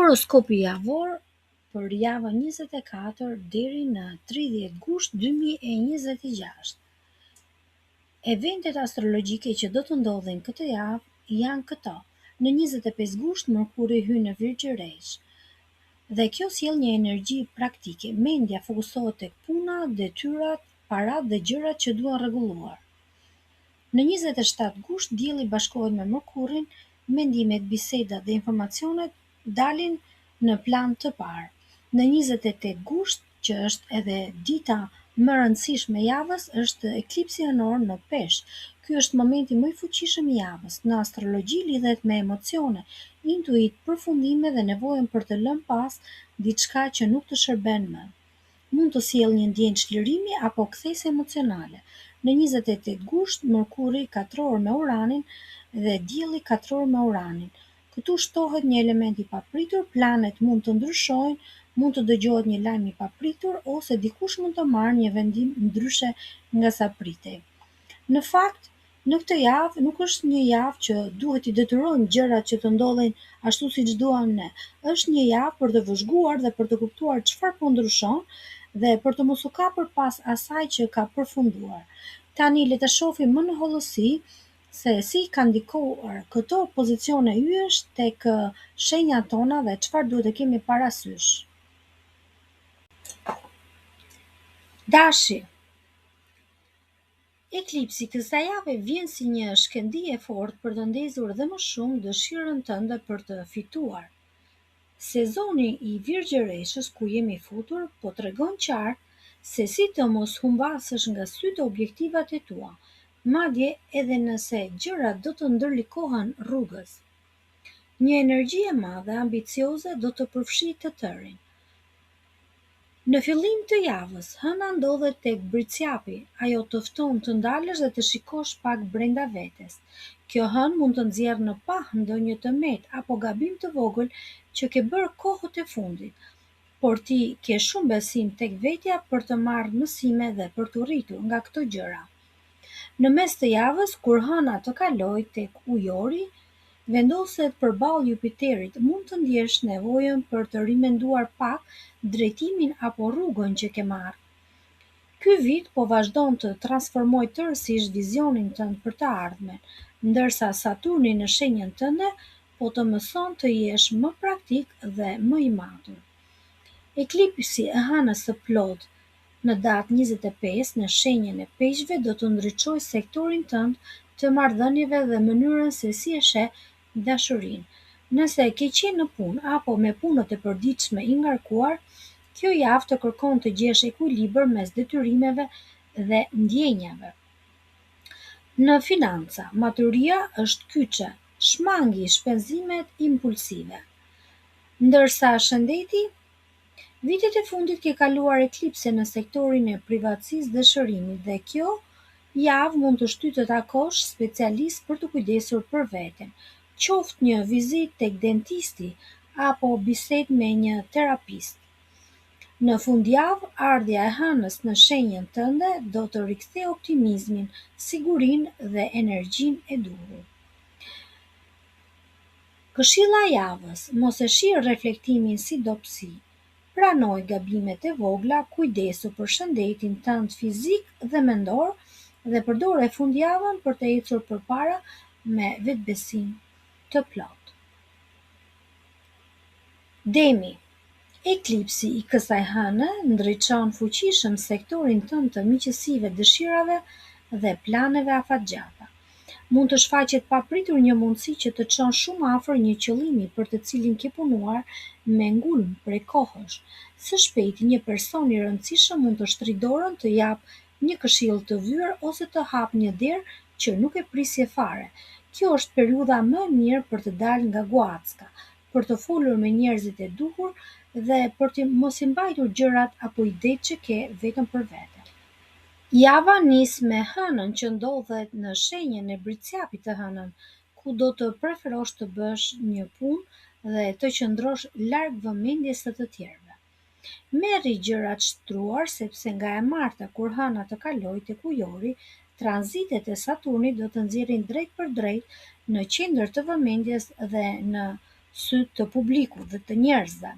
Horoskopi javor për javën 24 deri në 30 gusht 2026. Eventet astrologjike që do të ndodhin këtë javë janë këto. Në 25 gusht Mërkuri hyn në Virgjëresh dhe kjo sjell një energji praktike. Mendja fokusohet tek puna, detyrat, paratë dhe gjërat që duhen rregulluar. Në 27 gusht Dielli bashkohet me Mërkurin, mendimet, bisedat dhe informacionet dalin në plan të parë. Në 28 gusht, që është edhe dita më e rëndësishme e javës, është eklipsi anor në Peshq. Ky është momenti më i fuqishëm i javës. Në astrologji lidhet me emocione, intuit, përfundime dhe nevojën për të lënë pas diçka që nuk të shërben më. Mund të sjellë një ndjenjë çlirimi apo kthese emocionale. Në 28 gusht, Mërkuri katror me Uranin dhe Dielli katror me Uranin. Këtu shtohet një element i papritur, planet mund të ndryshojnë, mund të dëgjohet një lajm i papritur ose dikush mund të marrë një vendim ndryshe nga sa pritej. Në fakt, në këtë javë nuk është një javë që duhet i detyrojmë gjërat që të ndodhin ashtu siç duam ne. Është një javë për të vëzhguar dhe për të kuptuar çfarë po ndryshon dhe për të mos u kapur pas asaj që ka përfunduar. Tani le të shohim më në hollësi se si ka ndikuar këto pozicione yjesh tek shenjat tona dhe çfarë duhet të kemi parasysh. Dashi. Eklipsi kësaj jave vjen si një shkëndijë e fortë për të ndezur dhe më shumë dëshirën tënde për të fituar. Sezoni i Virgjëreshës ku jemi futur po tregon qartë se si të mos humbasësh nga sytë objektivat e tua, madje edhe nëse gjërat do të ndërlikohen rrugës. Një energji e madhe ambicioze do të përfshijë të tërin. Në fillim të javës, hëna ndodhet tek Briciapi, ajo të fton të ndalesh dhe të shikosh pak brenda vetes. Kjo hënë mund të nxjerrë në pah ndonjë tëmet apo gabim të vogël që ke bërë kohët e fundit, por ti ke shumë besim tek vetja për të marrë mësime dhe për të rritur nga këto gjëra. Në mes të javës, kur hëna të kaloj tek Ujori, vendoset përballë Jupiterit, mund të ndjesh nevojën për të rimenduar pak drejtimin apo rrugën që ke marrë. Ky vit po vazhdon të transformojë tërësisht vizionin tënd për të ardhmen, ndërsa Saturni në shenjën tënde po të mëson të jesh më praktik dhe më i matur. Eklipsi e hënës së plotë në datë 25 në shenjën e Peshqve do të ndriçojë sektorin tënd të marrëdhënieve dhe mënyrën se si e sheh dashurinë. Nëse ke qenë në punë apo me punët e përditshme i ngarkuar, kjo javë të kërkon të gjesh ekuilibër mes detyrimeve dhe ndjenjave. Në financa, maturia është kyçe, shmangi shpenzimet impulsive. Ndërsa shëndeti, vitet e fundit ke kaluar eklipse në sektorin e privatësisë dhe shërimit dhe kjo javë mund të shtyjë të takosh specialist për të kujdesur për veten, qoftë një vizitë tek dentisti apo bisedë me një terapist. Në fundjavë, ardhja e hënës në shenjën tënde do të rikthejë optimizmin, sigurinë dhe energjinë e duhur. Këshilla e javës: mos e shih reflektimin si dobësi. Pranoj gabimet e vogla, kujdesu për shëndetin tënd fizik dhe mendor dhe përdore fundjavën për të ecur përpara me vetbesim të plotë. Demi. Eklipsi i kësaj hëne ndriçon fuqishëm sektorin tënd të miqësive, dëshirave dhe planeve afatgjata. Mund të shfaqet papritur një mundësi që të çon shumë afër një qëllimi për të cilin ke punuar me ngulm prej kohësh. Së shpejti një person i rëndësishëm mund të shtrih dorën, të japë një këshill të vyer ose të hapë një derë që nuk e prisje fare. Kjo është periudha më e mirë për të dalë nga guacka, për të folur me njerëzit e duhur dhe për të mos i mbajtur gjërat apo idetë që ke vetëm për vete. Java nis me hënën që ndodhet në shenjën e Briciapit të hënën, ku do të preferosh të bësh një punë dhe të qëndrosh larg vëmendjes së të tjerëve. Merri gjërat shtruar sepse nga e marta kur hëna të kalojë tek Ujori, tranzitet e Saturnit do të nxjerrin drejt për drejt në qendër të vëmendjes dhe në sy të publikut dhe të njerëzve.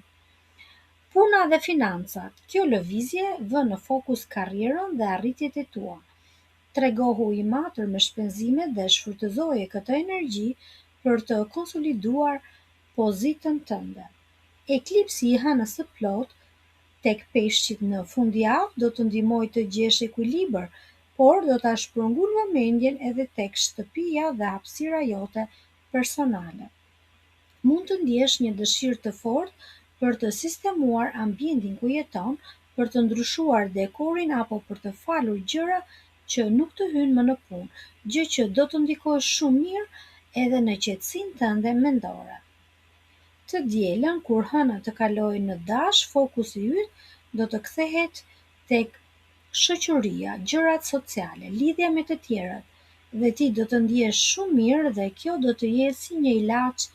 Puna dhe financat. Kjo lëvizje vë në fokus karrierën dhe arritjet e tua. Tregohu i matur me shpenzimet dhe shfrytëzoje këtë energji për të konsoliduar pozitën tënde. Eklipsi i hënës së plot tek peshqit në fundjavë do të ndihmojë të gjesh ekuilibër, por do ta shpërngul vëmendjen edhe tek shtëpia dhe hapësira jote personale. Mund të ndjesh një dëshirë të fortë për të sistemuar ambientin ku jeton, për të ndryshuar dekorin apo për të falur gjëra që nuk të hyjnë më në punë, gjë që do të ndikojë shumë mirë edhe në qetësinë tënde mendore. Të dielën, kur hëna të kalojë në dash, fokusi yt do të kthehet tek shoqëria, gjërat sociale, lidhja me të tjerët, dhe ti do të ndihesh shumë mirë dhe kjo do të jetë si një ilaç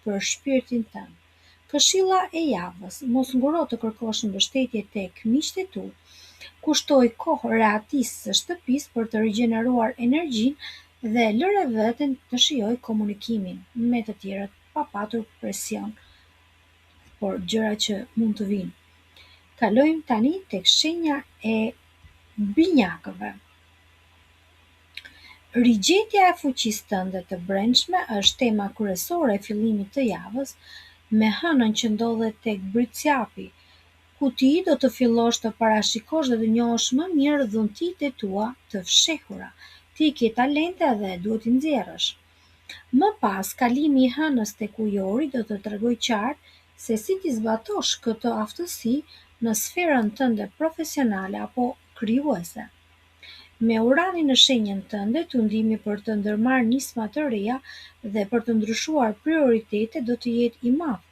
për shpirtin tënd. Këshilla e javës: mos nguro të kërkosh mbështetje tek miqtë e tu. Kushtoj kohë rehatisë së shtëpisë për të rigjeneruar energjinë dhe lëre veten të shijojë komunikimin me të tjerët pa patur presion por gjëra që mund të vinë. Kalojmë tani tek shenja e binjakëve. Rigjetja e fuqisë tënde të brendshme është tema kryesore e fillimit të javës, me hënën që ndodhet tek britësjapi, ku ti do të fillosh të parashikosh dhe të njohësh më mirë dhuntitë e tua të fshehura. Ti ke talente dhe duhet i nxjerrësh. Më pas, kalimi i hënës tek ujori do të tregojë qartë se si ti zbatosh këtë aftësi në sferën tënde profesionale apo krijuese. Me Uranin në shenjën tënde, të ndihmi për të ndërmarrë nisma të reja dhe për të ndryshuar prioritete do të jetë i madh,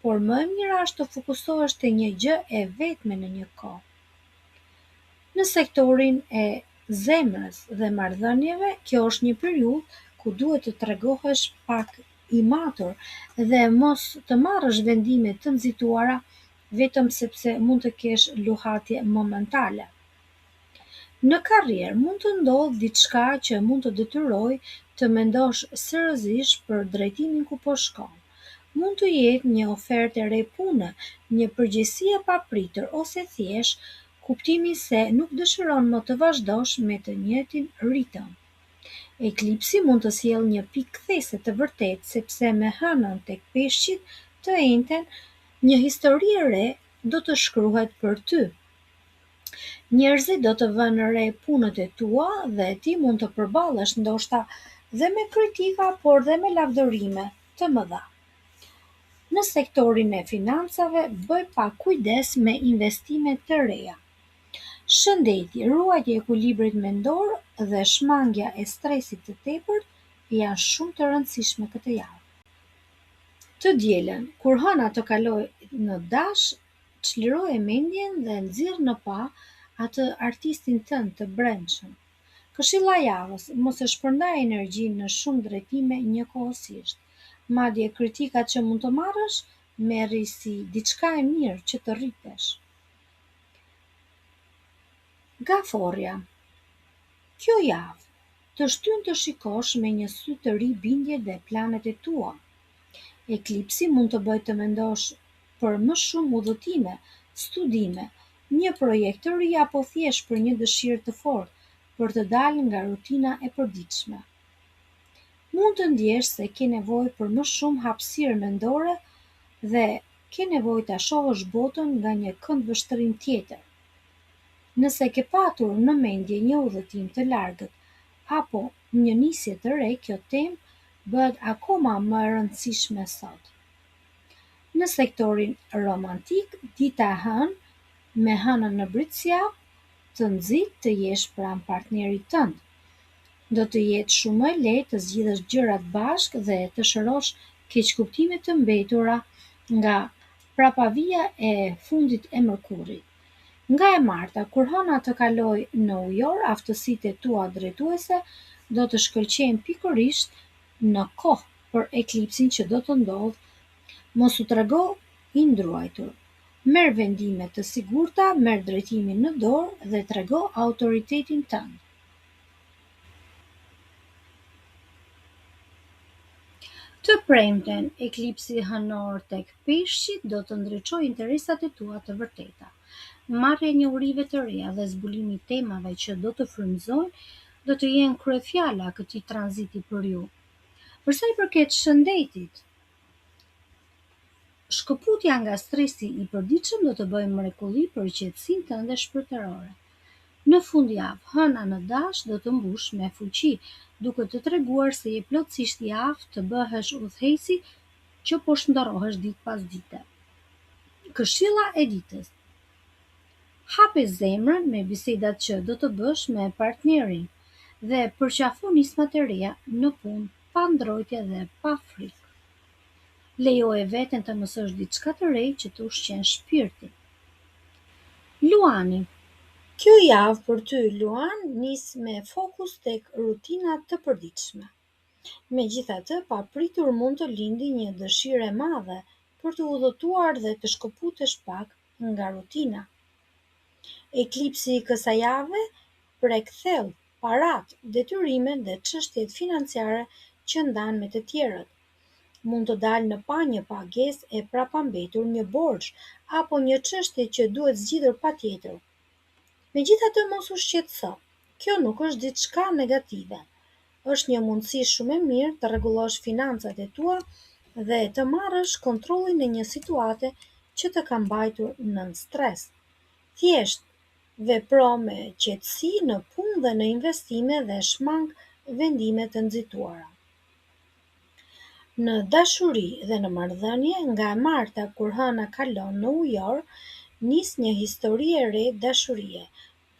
por më e mira është të fokusohesh te një gjë e vetme në një kohë. Në sektorin e zemrës dhe marrëdhënieve, kjo është një periudhë ku duhet të tregohesh pak i matur dhe mos të marrësh vendime të nxituara vetëm sepse mund të kesh luhatje momentale. Në karrierë mund të ndodhë diçka që mund të detyrojë të mendosh seriozisht për drejtimin ku po shkon. Mund të jetë një ofertë e re pune, një përgjegjësi e papritur ose thjesht kuptimi se nuk dëshiron më të vazhdosh me të njëjtin ritëm. Eklipsi mund të sjellë një pikë kthese të vërtetë sepse me hënën tek peshqit të njëjtën, një histori e re do të shkruhet për ty. Njerëzit do të vënë re punët e tua dhe ti mund të përballesh ndoshta dhe me kritika, por dhe me lavdërime të mëdha. Në sektorin e financave, bëj pak kujdes me investimet të reja. Shëndeti, ruajtja e ekuilibrit mendor dhe shmangja e stresit të tepërt janë shumë të rëndësishme këtë javë. Të dielën, kur hëna të kalojë në dash, çliroje mendjen dhe nxirr në pa atë artistin tënd të brendshëm. Këshilla e javës: mos e shpërndaj energjinë në shumë drejtime njëkohësisht. Madje kritikat që mund të marrësh, merri si diçka e mirë që të rritesh. Gaforja. Kjo javë të shtyn të shikosh me një sy të ri bindjet dhe planet e tua. Eklipsi mund të bëjë të mendosh për më shumë udhëtime, studime, një projekt të ri apo thjesht për një dëshirë të fortë për të dalë nga rutina e përditshme. Mund të ndjesh se ke nevojë për më shumë hapësirë mendore dhe ke nevojë ta shohësh botën nga një këndvështrim tjetër. Nëse ke patur në mendje një udhëtim të largët apo një nisje të re, kjo temë bëhet akoma më e rëndësishme sot. Në sektorin romantik, dita e hënë me hënën në britësjap të nxit të jesh pranë partnerit tënd. Do të jetë shumë më lehtë të zgjidhësh gjërat bashkë dhe të shërosh keqkuptime të mbetura nga prapavia e fundit e Mërkurit. Nga e marta, kur hëna të kalojë në ujor, aftësitë e tua drejtuese do të shkëlqejnë pikërisht në kohë për eklipsin që do të ndodhë. Mos u trego i ndruajtur. Merr vendime të sigurta, merr drejtimin në dorë dhe trego autoritetin tënd. Të premten, eklipsi hënor tek peshqit do të ndriçojë interesat e tua të vërteta. Marrja e njohurive të reja dhe zbulimi i temave që do të frymëzojnë do të jenë kryefjala këtij tranziti për ju. Për sa i përket shëndetit, shkëputja nga stresi i përditshëm do të bëjë mrekulli për qetësinë tënde shpirtërore. Në fundjavë, hëna në dash do të mbush me fuqi, duke të treguar se je plotësisht i aftë të bëhesh udhëheqësi që po shndërrohesh ditë pas dite. Këshilla e ditës. Hapi zemrën me bisedat që do të bësh me partnerin dhe përqafo nismat e reja në punë pa ndrojtje dhe pa frikë. Lejoje veten të mësosh diçka të re që të ushqen shpirtin. Luani. Kjo javë për ty, Luan, nis me fokus tek rutinat të përditshme. Megjithatë, papritur mund të lindi një dëshirë e madhe për të udhëtuar dhe të shkëputesh pak nga rutina. Eklipsi i kësaj jave prek thellë paratë, detyrimet dhe çështjet financiare që ndan me të tjerët. Mund të dalë në pa një pagesë e prapambetur, një borxh apo një çështje që duhet zgjidhur patjetër. Megjithatë mos u shqetëso, kjo nuk është diçka negative. Është një mundësi shumë e mirë të rregullosh financat e tua dhe të marrësh kontrollin e një situate që të ka mbajtur nën stres. Thjesht vepro me qetësi në punë dhe në investime dhe shmang vendime të nxituara. Në dashuri dhe në marrëdhënie, nga e marta kur hëna kalon në ujor, nis një histori e re dashurie,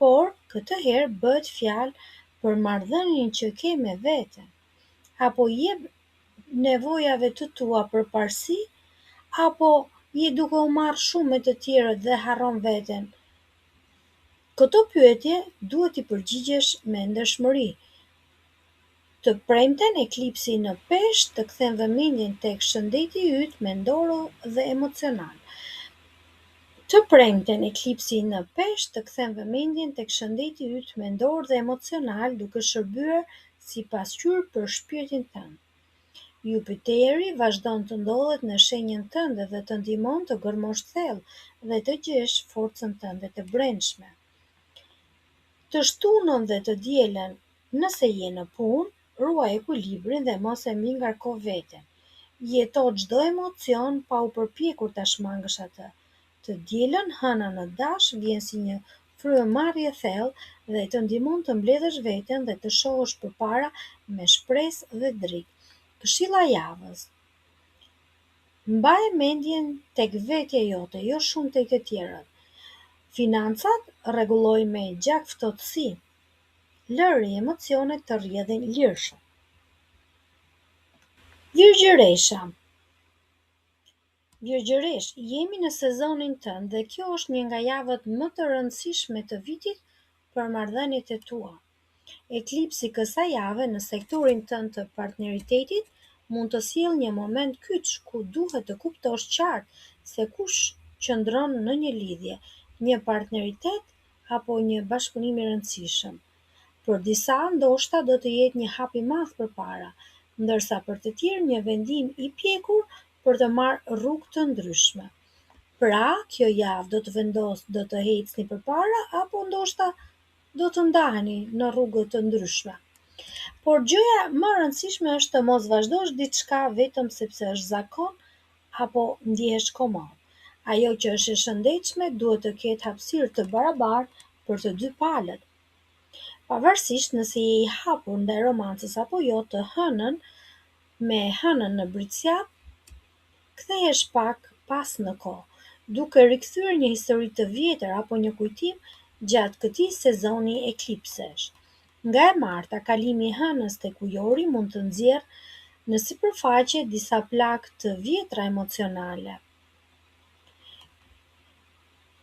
por këtë herë bëhet fjalë për marrëdhënien që ke me veten, apo jep nevojave të tua përparësi, apo je duke u marrë shumë me të tjerët dhe harron veten. Këto pyetje duhet i përgjigjesh me ndershmëri. Të premten, eklipsi në peshk të kthen vëmendjen tek shëndeti yt mendor dhe emocional. Të premten, eklipsi në peshk të kthen vëmendjen tek shëndeti yt mendor dhe emocional, duke shërbyer si pasqyrë për shpirtin tënd. Jupiteri vazhdon të ndodhet në shenjën tënde dhe të ndihmon të gërmosh thellë dhe të gjesh forcën tënde të brendshme. Të shtunën dhe të dielën, nëse je në punë, ruaj ekuilibrin dhe mos e mingarko veten. Jeto çdo emocion pa u përpjekur ta shmangësh atë. Të dielën, hëna në dash vjen si një frymëmarrje thellë dhe të ndihmon të mbledhësh veten dhe të shohësh përpara me shpresë dhe dritë. Këshilla e javës. Mbaje mendjen tek vetja jote, jo shumë tek të tjerët. Financat rregulloj me gjakftotësi. Lëri emocionet të rrjedhin lirshëm. Virgjëresha. Virgjëresh, jemi në sezonin tënd dhe kjo është një nga javët më të rëndësishme të vitit për marrëdhëniet e tua. Eklipsi kësaj jave në sektorin tënd të partneritetit mund të sjellë një moment kyç ku duhet të kuptosh qartë se kush qëndron në një lidhje, një partneritet apo një bashkëpunim i rëndësishëm. Për disa ndoshta do të jetë një hap i madh përpara, ndërsa për të tjerë një vendim i pjekur për të marrë rrugë të ndryshme. Pra, kjo javë do të vendosë do të ecni përpara apo ndoshta do të ndaheni në rrugë të ndryshme. Por gjëja më e rëndësishme është të mos vazhdosh diçka vetëm sepse është zakon apo ndihesh komod. Ajo që është e shëndetshme duhet të ketë hapësirë të barabartë për të dy palët. Pavarësisht nëse je i hapur ndaj romancës apo jo, të hënën me hënën në britsjap, kthehesh pak pas në kohë, duke rikthyer një histori të vjetër apo një kujtim gjatë këtij sezoni eklipsesh. Nga e marta, kalimi i hënës tek ujori mund të nxjerrë në sipërfaqe disa plagë të vjetra emocionale.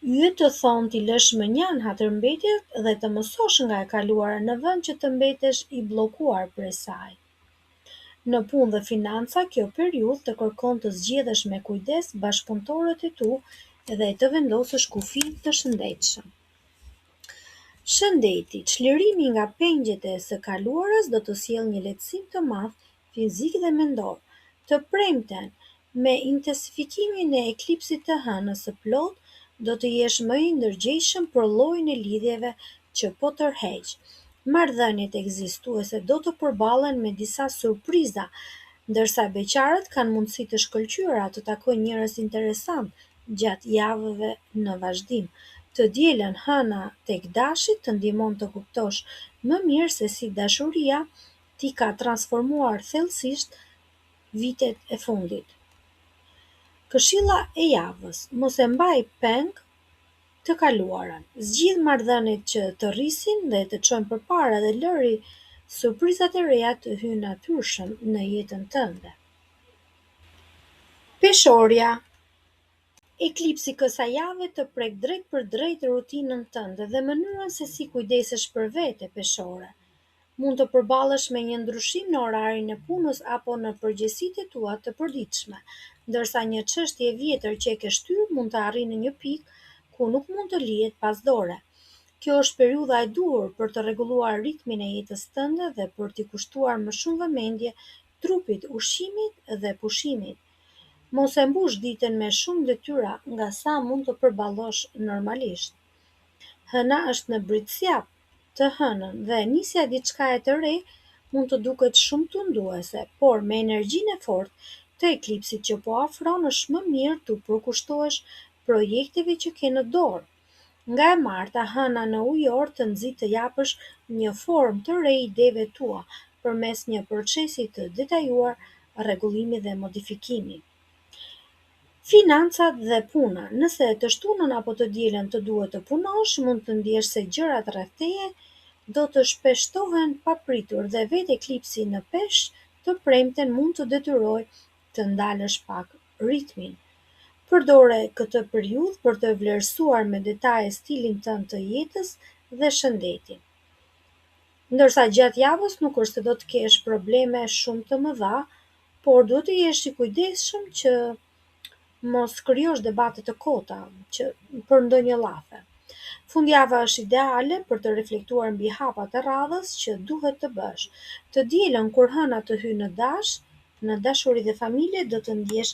Yjet të thonë t'i lësh mënjan hatërmbetjet dhe të mësosh nga e kaluara në vend që të mbetesh i bllokuar prej saj. Në punë dhe financa, kjo periudhë të kërkon të zgjedhësh me kujdes bashkëpunëtorët e tu dhe të vendosësh kufi të shëndetshëm. Shëndeti, çlirimi nga pengjet e së kaluarës do të sjellë një lehtësim të madh fizik dhe mendor. Të premten, me intensifikimin e eklipsit të hënës së plotë, do të jesh më i ndërgjegjshëm për llojin e lidhjeve që po tërheq. Marrëdhëniet ekzistuese do të përballen me disa surpriza, ndërsa beqarët kanë mundësi të shkëlqyera të takojnë njerëz interesant gjatë javëve në vazhdim. Të dielën hëna tek dashi të ndihmon të kuptosh më mirë se si dashuria ti ka transformuar thellësisht vitet e fundit. Këshilla e javës: mos e mbaj peng të kaluarën. Zgjidh marrëdhëniet që të rrisin dhe të çojnë përpara dhe lëri surprizat e reja të hyjnë natyrshëm në jetën tënde. Peshorja. Eklipsi kësaj jave të prek drejt për drejt rutinën tënde dhe mënyrën se si kujdesesh për vete, peshore. Mund të përballesh me një ndryshim në orarin e punës apo në përgjegjësitë tua të përditshme, ndërsa një çështje e vjetër që e ke shtyr mund të arrijë në një pikë ku nuk mund të lihet pas dore. Kjo është periudha e duhur për të rregulluar ritmin e jetës tënde dhe për t'i kushtuar më shumë vëmendje trupit, ushqimit dhe pushimit. Mos e mbush ditën me shumë detyra nga sa mund të përballosh normalisht. Hëna është në britësjap të hënën dhe nisja e diçka e të re mund të duket shumë tunduese, por me energjinë e fortë të eklipsit që po afron është më mirë t'u përkushtohesh projekteve që ke në dorë. Nga e marta, hëna në ujor të nxit të japësh një formë të re ideve tua përmes një procesi të detajuar rregullimi dhe modifikimi. Financat dhe puna. Nëse të shtunën apo të dielën të duhet të punosh, mund të ndjesh se gjërat rreth teje do të shpeshtohen papritur dhe vetë eklipsi në Peshq të premten mund të detyrojë të ndalësh pak ritmin. Përdore këtë periudhë për të vlerësuar me detaje stilin tënd të jetës dhe shëndetin. Ndërsa gjatë javës nuk është se do të kesh probleme shumë të mëdha, por duhet të jesh i kujdesshëm që mos krijosh debate të kota për ndonjë llafe. Fundjava është ideale për të reflektuar mbi hapat e radhës që duhet të bësh. Të dielën kur hëna të hyjë në dashuri dhe familje do të ndjesh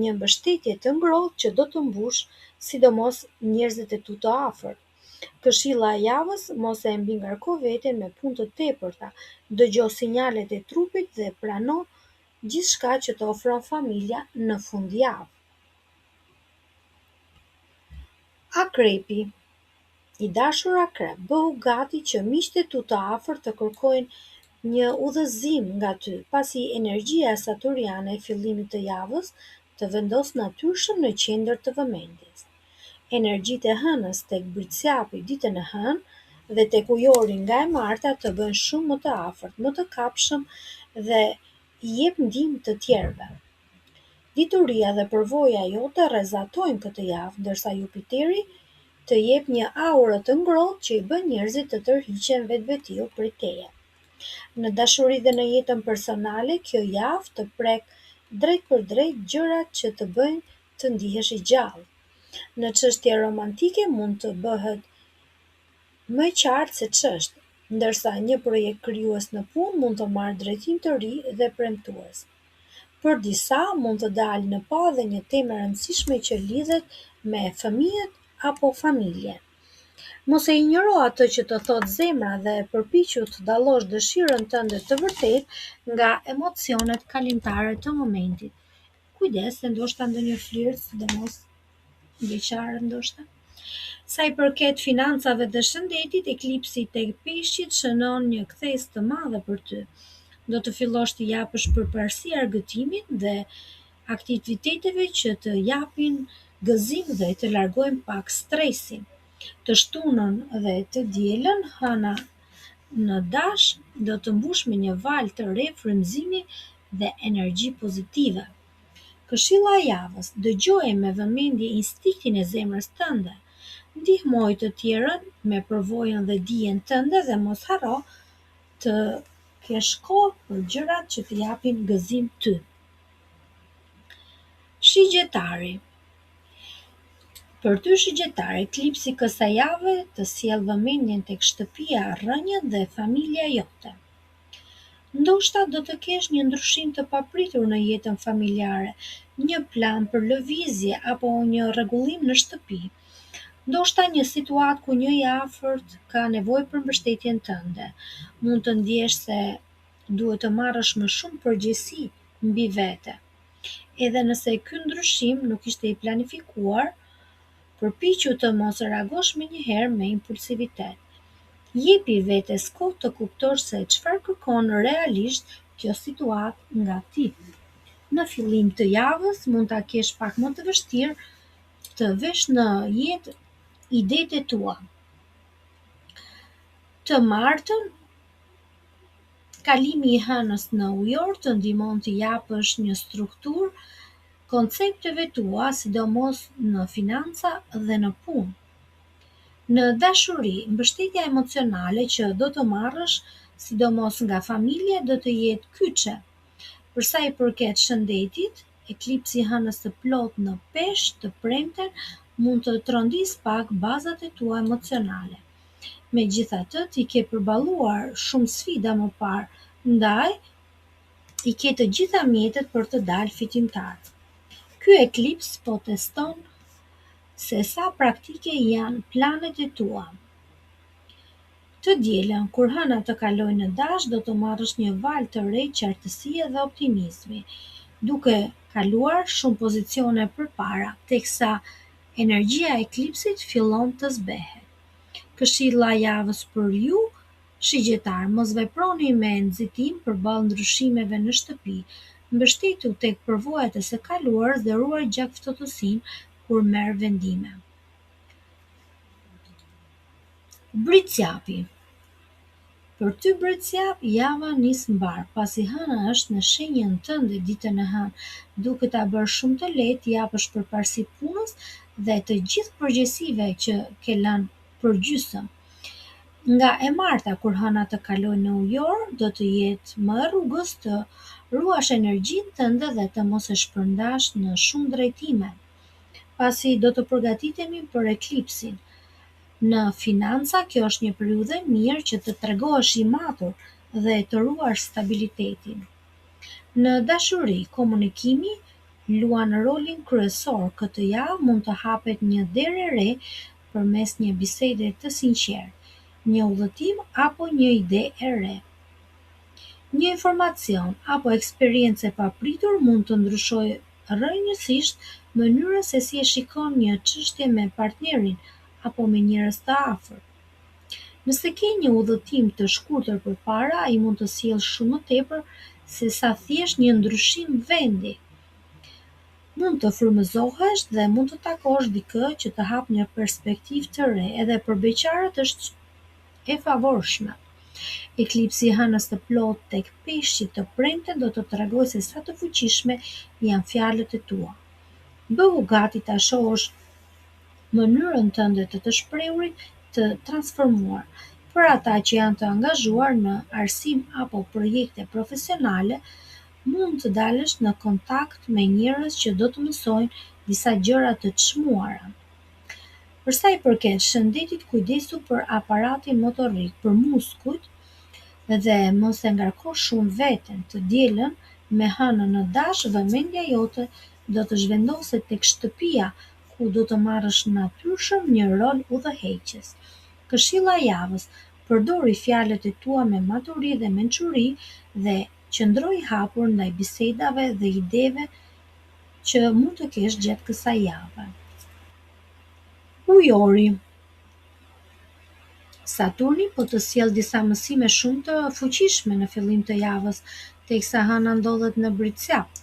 një mbështetje të ngrohtë që do të mbush sidomos njerëzit e tu të afërt. Këshilla e javës: mos e mbingarko veten me punë të tepërta, dëgjo sinjalet e trupit dhe prano gjithçka që të ofron familja në fundjavë. Akrepi. I dashur akrep, bëhu gati që miqtë e tu të afërt të kërkojnë një udhëzim nga ty, pasi energjia saturiane e fillimit të javës të vendos natyrshëm në qendër të vëmendjes. Energjitë e hënës tek britësjapi ditën e hënë dhe tek ujori nga e marta të bëjnë shumë më të afërt, më të kapshëm dhe i jep ndihmë të tjerëve. Dituria dhe përvoja jote rrezatojnë këtë javë, ndërsa Jupiteri të jep një aurë të ngrohtë që i bën njerëzit të tërhiqen vetvetiu prej teje. Në dashuri dhe në jetën personale, kjo javë të prek drejt për drejt gjërat që të bëjnë të ndihesh i gjallë. Në çështje romantike mund të bëhet më qartë se ç'është, ndërsa një projekt krijues në punë mund të marrë drejtim të ri dhe premtues. Për disa mund të dalë në pa dhe një temë e rëndësishme që lidhet me fëmijët apo familjen. Mos e injoro atë që të thotë zemra dhe përpiqu të dallosh dëshirën tënde të vërtetë nga emocionet kalimtare të momentit. Kujdes se ndoshta ndonjë flirt, sidomos beqare ndoshta. Sa i përket financave dhe shëndetit, eklipsi tek Peshqit shënon një kthes të madhe për ty. Do të fillosh të japësh përparësi argëtimit dhe aktiviteteve që të japin gëzim dhe të largojnë pak stresin. Të shtunën dhe të dielën, hëna në dash do të mbush me një valë të re frymëzimi dhe energji pozitive. Këshilla e javës: dëgjoje me vëmendje instiktin e zemrës tënde. Ndihmoj të tjerën me përvojën dhe dijen tënde dhe mos harro të kesh kohë për gjërat që të japin gëzim ty. Shigjetari. Për ty shigjetar, eklipsi kësaj jave të sjell vëmendjen tek shtëpia, rrënjët dhe familja jote. Ndoshta do të kesh një ndryshim të papritur në jetën familjare, një plan për lëvizje apo një rregullim në shtëpi. Ndoshta një situatë ku një i afërt ka nevojë për mbështetjen tënde. Mund të ndjesh se duhet të marrësh më shumë përgjegjësi mbi vete. Edhe nëse ky ndryshim nuk ishte i planifikuar, përpiqu të mos reagosh menjëherë me impulsivitet. Jepi vetes kohë të kuptosh se çfarë kërkon realisht kjo situatë nga ti. Në fillim të javës mund ta kesh pak më të vështirë të vesh në jetë idetë e tua. Të martën, kalimi i hënës në ujor të ndihmon të japësh një strukturë koncepteve tua, sidomos në financa dhe në punë. Në dashuri, mbështetja emocionale që do të marrësh, sidomos nga familja, do të jetë kyçe. Për sa i përket shëndetit, eklipsi i hënës së plotë në Peshq të premten mund të trondisë pak bazat e tua emocionale. Megjithatë, ti ke përballuar shumë sfida më parë, ndaj i ke të gjitha mjetet për të dalë fitimtar. Ky eklips po teston se sa praktike janë planet e tua. Të dielën, kur hëna të kalojë në dash, do të marrësh një valë të re qartësie dhe optimizmi, duke kaluar shumë pozicione përpara, teksa energjia e eklipsit fillon të zbehet. Këshilla e javës për ju, shigjetar, mos veproni me nxitim përballë ndryshimeve në shtëpi. Mbështetu tek përvojat e së kaluarës dhe ruaj gjak ftohtësinë kur merr vendime. Britsjapi. Për ty Britsjap, java nis mbar, pasi hëna është në shenjën tënde ditën e hënë, duke ta bërë shumë të lehtë japësh përparësi punës dhe të gjithë përgjegjësive që ke lënë përgjysmë. Nga e marta kur hëna të kalojë në ujor, do të jetë më e rrugës të ruash energjinë tënde dhe të mos e shpërndash në shumë drejtime, pasi do të përgatitemi për eklipsin. Në financa, kjo është një periudhë e mirë që të tregohesh i matur dhe të ruash stabilitetin. Në dashuri, komunikimi luan rolin kryesor. Këtë javë mund të hapet një derë e re përmes një bisede të sinqertë, një udhëtim apo një ide e re. Një informacion apo eksperiencë e papritur mund të ndryshojë rrënjësisht mënyrën se si e shikon një çështje me partnerin apo me njerëz të afërt. Nëse ke një udhëtim të shkurtër përpara, ai mund të sjellë shumë më tepër se sa thjesht një ndryshim vendi. Mund të frymëzohesh dhe mund të takosh dikë që të hap një perspektivë të re, edhe për beqarët është e favorshme. Eklipsi i hënës së plotë tek Peshqit të premten do të tregojë se sa të fuqishme janë fjalët e tua. Bëhu gati ta shohësh mënyrën tënde të shprehurit të transformuar. Për ata që janë të angazhuar në arsim apo projekte profesionale, mund të dalësh në kontakt me njerëz që do të mësojnë disa gjëra të çmuara. Për sa i përket shëndetit, kujdesu për aparatin motorik, për muskujt dhe mos e ngarko shumë veten. Të dielën, me hënën në dash, vëmendja jote do të zhvendoset tek shtëpia, ku do të marrësh natyrshëm një rol udhëheqës. Këshilla e javës: përdori fjalët e tua me maturi dhe mençuri dhe qëndro i hapur ndaj bisedave dhe ideve që mund të kesh gjatë kësaj jave. Ujori. Saturni po të sjellë disa mësime shumë të fuqishme në fillim të javës, teksa hëna ndodhet në Britsjap.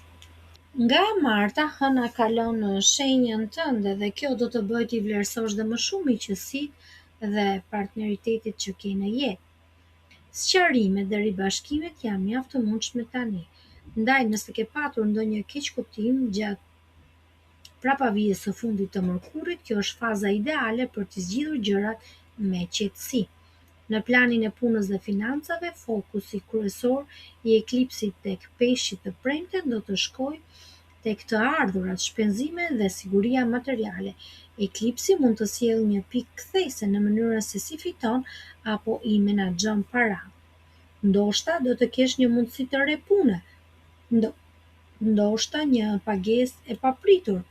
Nga e marta, hëna kalon në shenjën tënde dhe kjo do të bëjë t'i vlerësosh dhe më shumë miqësitë dhe partneritetit që ke në jetë. Sqarimet dhe ribashkimet janë mjaft të mundshme tani. Ndaj, nëse ke patur ndonjë keqkuptim gjatë prapavijës së fundit të Mërkurit, kjo është faza ideale për të zgjidhur gjërat me qetësi. Në planin e punës dhe financave, fokusi kryesor i eklipsit tek Peshqit të premten do të shkojë tek të ardhurat, shpenzimet dhe siguria materiale. Eklipsi mund të sjellë një pikë kthese në mënyrën se si fiton apo i menaxhon paratë. Ndoshta do të kesh një mundësi të re pune, ndo- ndoshta një pagesë e papritur,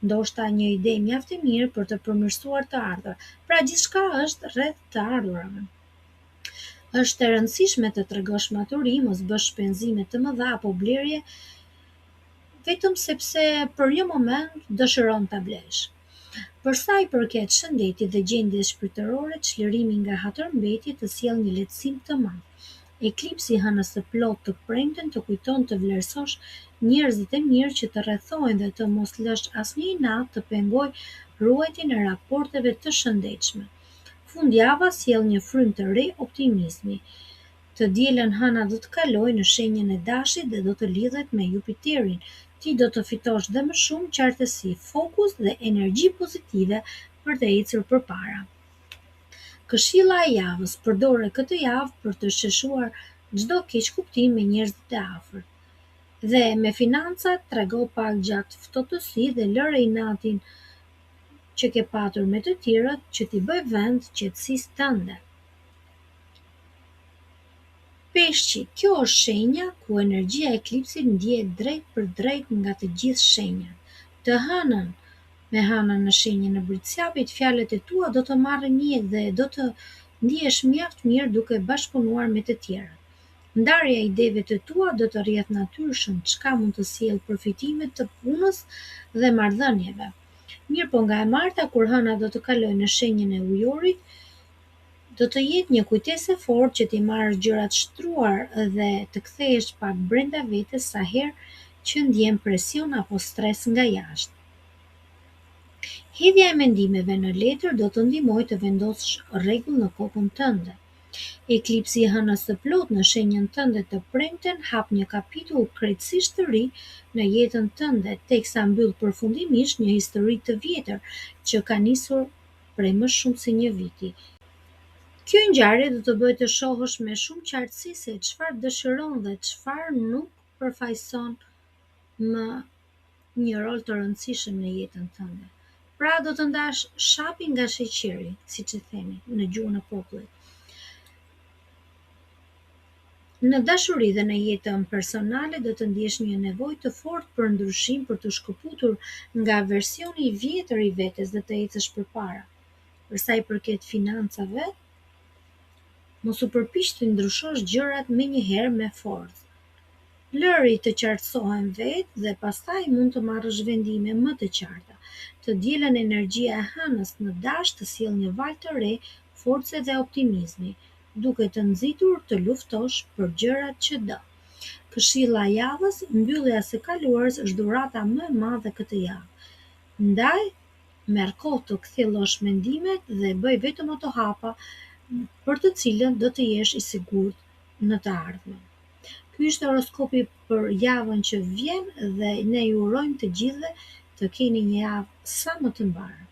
ndoshta një ide mjaft e mirë për të përmirësuar të ardhur. Pra gjithçka është rreth të ardhurave. Është e rëndësishme të tregosh maturi, mos bësh shpenzime të mëdha apo blerje vetëm sepse për një moment dëshiron ta blesh. Për sa i përket shëndetit dhe gjendjes shpirtërore, çlirimi nga hatërmbetjet të sjellë një lehtësim të madh. Eklipsi hënës së plotë të premten të kujton të vlerësosh njerëzit e mirë që të rrethojnë dhe të mos lësh asnjë inat të pengojë ruajtjen e raporteve të shëndetshme. Fundjava sjell një frymë të re optimizmi. Të dielën hëna do të kalojë në shenjën e Dashit dhe do të lidhet me Jupiterin. Ti do të fitosh dhe më shumë qartësi, fokus dhe energji pozitive për të ecur përpara. Këshilla e javës: përdore këtë javë për të sheshuar çdo keqkuptim me njerëzit e afërt. Dhe me financat, trego pak gjatë ftohtësisë dhe lëre inatin që ke patur me të tjerët që t'i bëj vend qetësisë tënde. Peshqi: kjo është shenja ku energjia e eklipsit ndihet drejt për drejt nga të gjithë shenjat. Të hënën, me hënën në shenjën e Britësjapit, fjalët e tua do të marrin jetë dhe do të ndihesh mjaft mirë duke bashkëpunuar me të tjerët. Ndarja e ideve të tua do të rrjedh natyrshëm, çka mund të sjellë përfitime të punës dhe marrëdhënieve. Mirëpo nga e marta, kur hëna do të kalojë në shenjën e Ujorit, do të jetë një kujtesë e fortë që t'i marrësh gjërat shtruar dhe të kthehesh pak brenda vetes sa herë që ndjen presion apo stres nga jashtë. Hedhja e mendimeve në letër do të ndihmojë të vendosësh rregull në kokën tënde. Eklipsi i hënës së plotë në shenjën tënde të premten hap një kapitull krejtësisht të ri në jetën tënde, teksa mbyll përfundimisht një histori të vjetër që ka nisur prej më shumë se një viti. Kjo ngjarje do të bëjë të shohësh me shumë qartësi se çfarë dëshiron dhe çfarë nuk përfaqëson më një rol të rëndësishëm në jetën tënde. Pra do të ndash shapin nga sheqeri, siç e themi në gjuhën e popullit. Në dashuri dhe në jetën personale do të ndjesh një nevojë të fortë për ndryshim, për të shkëputur nga versioni i vjetër i vetes dhe të ecësh përpara. Për sa i përket financave, mos u përpiq të ndryshosh gjërat menjëherë me forcë. Lëri të qartësohen vetë dhe pastaj mund të marrësh vendime më të qarta. Të dielën energjia e hënës në Dash të sjellë një valë të re force dhe optimizmi, duke të nxitur të luftosh për gjërat që do. Këshilla e javës: mbyllja së kaluarës është dhurata më e madhe këtë javë. Ndaj, merr kohë të kthjellosh mendimet dhe bëj vetëm ato hapa për të cilën do të jesh i sigurt në të ardhmen. Ky ishte horoskopi për javën që vjen dhe ne ju urojmë të gjithëve të keni një javë sa më të mbarë.